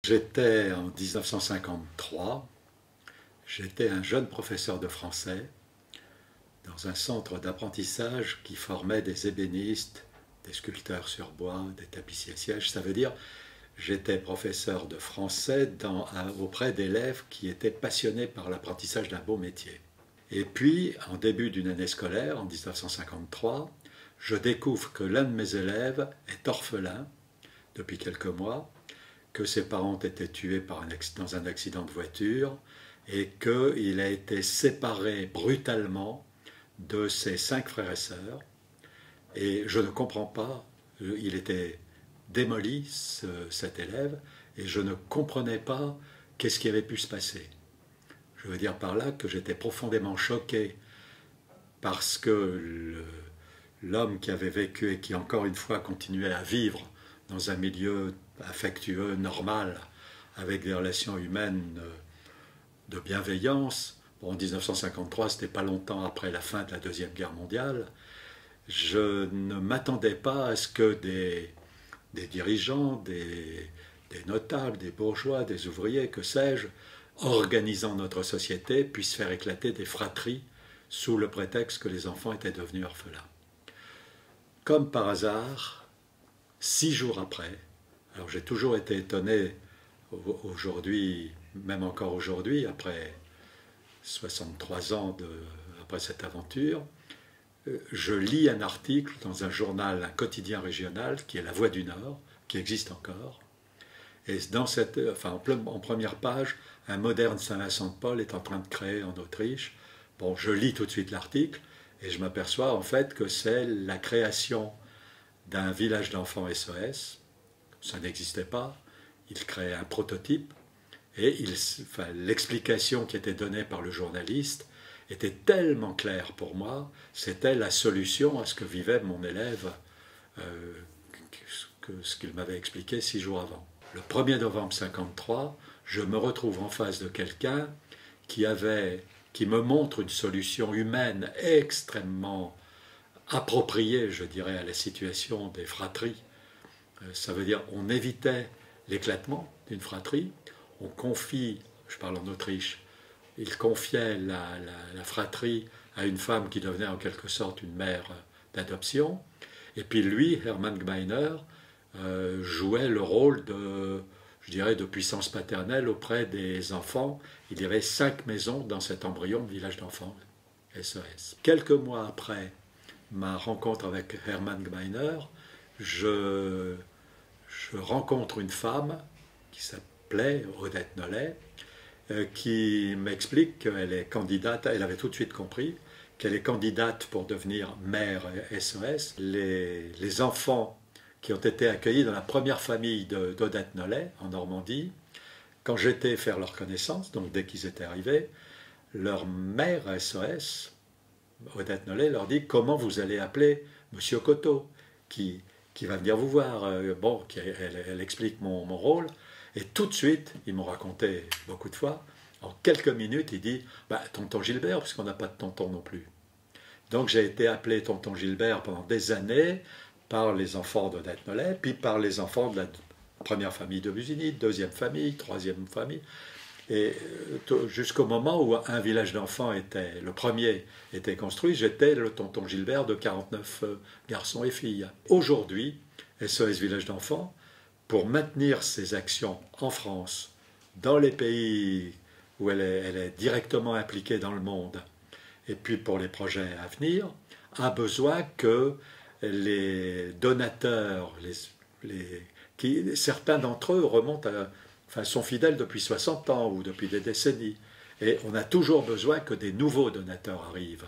J'étais en 1953, j'étais un jeune professeur de français dans un centre d'apprentissage qui formait des ébénistes, des sculpteurs sur bois, des tapissiers à siège. Ça veut dire j'étais professeur de français auprès d'élèves qui étaient passionnés par l'apprentissage d'un beau métier. Et puis, en début d'une année scolaire, en 1953, je découvre que l'un de mes élèves est orphelin depuis quelques mois, que ses parents ont été tués dans un accident de voiture et qu'il a été séparé brutalement de ses 5 frères et sœurs. Et je ne comprends pas, il était démoli, cet élève, et je ne comprenais pas qu'est-ce qui avait pu se passer. Je veux dire par là que j'étais profondément choqué parce que l'homme qui avait vécu et qui encore une fois continuait à vivre dans un milieu affectueux, normal, avec des relations humaines de bienveillance. Bon, en 1953, c'était pas longtemps après la fin de la Deuxième Guerre mondiale. Je ne m'attendais pas à ce que des dirigeants, des notables, des bourgeois, des ouvriers, que sais-je, organisant notre société, puissent faire éclater des fratries sous le prétexte que les enfants étaient devenus orphelins. Comme par hasard, 6 jours après, alors j'ai toujours été étonné aujourd'hui, même encore aujourd'hui, après 63 ans après cette aventure, je lis un article dans un journal, un quotidien régional, qui est La Voix du Nord, qui existe encore. Et en première page, un moderne Saint-Vincent-de-Paul est en train de créer en Autriche. Bon, je lis tout de suite l'article et je m'aperçois en fait que c'est la création d'un village d'enfants SOS. Ça n'existait pas. Il créait un prototype et l'explication qui était donnée par le journaliste était tellement claire pour moi. C'était la solution à ce que vivait mon élève, ce qu'il m'avait expliqué 6 jours avant. Le 1er novembre 1953, je me retrouve en face de quelqu'un qui me montre une solution humaine extrêmement appropriée, je dirais, à la situation des fratries. Ça veut dire on évitait l'éclatement d'une fratrie, on confie, je parle en Autriche, il confiait la fratrie à une femme qui devenait en quelque sorte une mère d'adoption, et puis lui, Hermann Gmeiner, jouait le rôle de puissance paternelle auprès des enfants. Il y avait 5 maisons dans cet embryon de village d'enfants SOS. Quelques mois après ma rencontre avec Hermann Gmeiner, je rencontre une femme qui s'appelait Odette Nollet, qui m'explique qu'elle est candidate, elle avait tout de suite compris, qu'elle est candidate pour devenir mère SOS. Les enfants qui ont été accueillis dans la première famille d'Odette Nollet, en Normandie, quand j'étais faire leur connaissance, donc dès qu'ils étaient arrivés, leur mère SOS, Odette Nollet, leur dit « Comment vous allez appeler Monsieur Coteau, qui va venir vous voir ?» Bon, elle explique mon rôle, et tout de suite, ils m'ont raconté beaucoup de fois, en quelques minutes, il dit bah, « Tonton Gilbert, puisqu'on n'a pas de tonton non plus. » Donc j'ai été appelé Tonton Gilbert pendant des années, par les enfants d'Odette Nollet, puis par les enfants de la première famille de Busigny, deuxième famille, troisième famille, et jusqu'au moment où un village d'enfants le premier était construit, j'étais le tonton Gilbert de 49 garçons et filles. Aujourd'hui, SOS Village d'enfants, pour maintenir ses actions en France, dans les pays où elle est directement impliquée dans le monde, et puis pour les projets à venir, a besoin que les donateurs, certains d'entre eux sont fidèles depuis 60 ans ou depuis des décennies. Et on a toujours besoin que des nouveaux donateurs arrivent.